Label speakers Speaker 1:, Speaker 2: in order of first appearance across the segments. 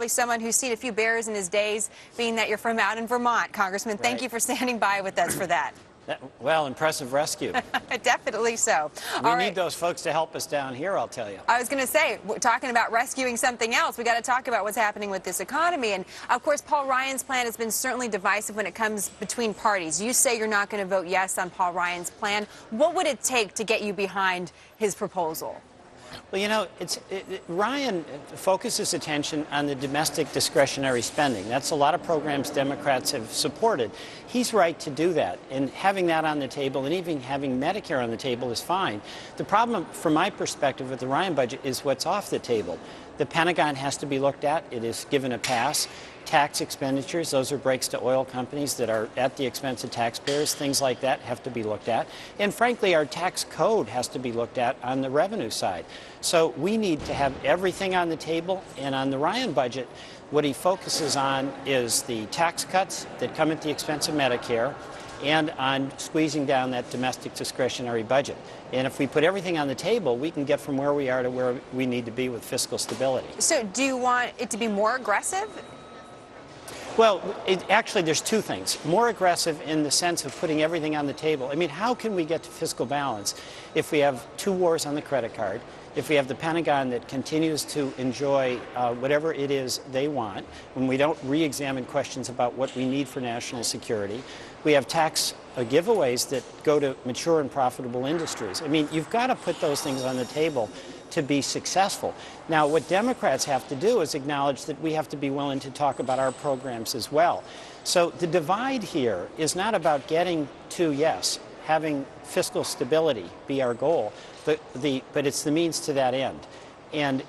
Speaker 1: probably someone who's seen a few bears in his days, being that you're from out in Vermont, Congressman. Thank you for standing by with us for that.
Speaker 2: Well, impressive rescue.
Speaker 1: Definitely so.
Speaker 2: We need those folks to help us down here, I'll tell you.
Speaker 1: I was going to say, talking about rescuing something else, we got to talk about what's happening with this economy. And, of course, Paul Ryan's plan has been certainly divisive when it comes between parties. You say you're not going to vote yes on Paul Ryan's plan. What would it take to get you behind his proposal?
Speaker 2: Well, you know, Ryan focuses attention on the domestic discretionary spending. That's a lot of programs Democrats have supported. He's right to do that, and having that on the table and even having Medicare on the table is fine. The problem, from my perspective, with the Ryan budget is what's off the table. The Pentagon has to be looked at. It is given a pass. Tax expenditures, those are breaks to oil companies that are at the expense of taxpayers. Things like that have to be looked at. And frankly, our tax code has to be looked at on the revenue side. So we need to have everything on the table. And on the Ryan budget, what he focuses on is the tax cuts that come at the expense of Medicare and on squeezing down that domestic discretionary budget. And if we put everything on the table, we can get from where we are to where we need to be with fiscal stability.
Speaker 1: So do you want it to be more aggressive?
Speaker 2: Well, actually, there's two things. More aggressive in the sense of putting everything on the table. I mean, how can we get to fiscal balance if we have two wars on the credit card, if we have the Pentagon that continues to enjoy whatever it is they want, when we don't re-examine questions about what we need for national security, we have tax giveaways that go to mature and profitable industries. I mean, you've got to put those things on the table to be successful. Now, what Democrats have to do is acknowledge that we have to be willing to talk about our programs as well. So the divide here is not about getting to, yes, having fiscal stability be our goal, but it's the means to that end. And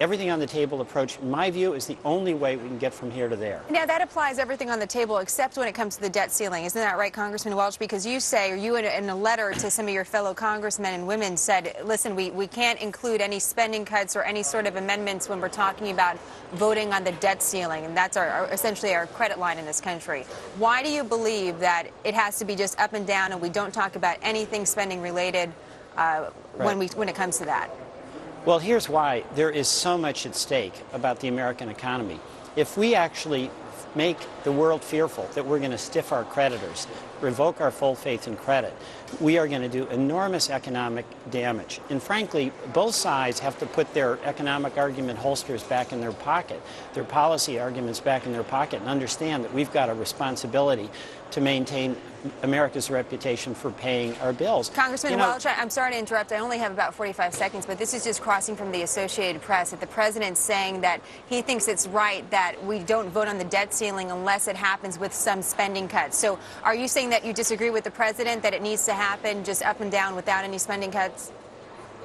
Speaker 2: everything on the table approach, in my view, is the only way we can get from here to there.
Speaker 1: Now, that applies everything on the table except when it comes to the debt ceiling. Isn't that right, Congressman Welch? Because you say, or you in a letter to some of your fellow congressmen and women said, listen, we can't include any spending cuts or any sort of amendments when we're talking about voting on the debt ceiling. And that's essentially our credit line in this country. Why do you believe that it has to be just up and down and we don't talk about anything spending related when it comes to that?
Speaker 2: Well, here's why. There is so much at stake about the American economy. If we actually make the world fearful that we're going to stiff our creditors, revoke our full faith in credit, we are going to do enormous economic damage. And frankly, both sides have to put their economic argument holsters back in their pocket, their policy arguments back in their pocket, and understand that we've got a responsibility to maintain America's reputation for paying our bills.
Speaker 1: Congressman Welch, I'm sorry to interrupt. I only have about 45 seconds, but this is just crossing from the Associated Press that the president's saying that he thinks it's right that we don't vote on the debt ceiling unless it happens with some spending cuts. So are you saying that you disagree with the president, that it needs to happen just up and down without any spending cuts?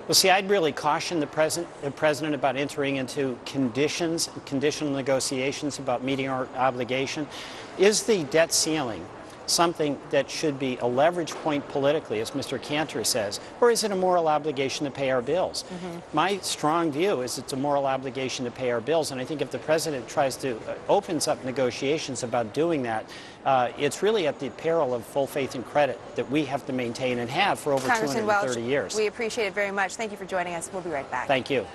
Speaker 2: Well, see, I'd really caution the president about entering into conditional negotiations about meeting our obligation. Is the debt ceiling something that should be a leverage point politically, as Mr. Cantor says, or is it a moral obligation to pay our bills? My strong view is it's a moral obligation to pay our bills, and I think if the president tries to opens up negotiations about doing that, it's really at the peril of full faith and credit that we have to maintain and have for over 230 years.
Speaker 1: We appreciate it very much. Thank you for joining us. We'll be right back.
Speaker 2: Thank you.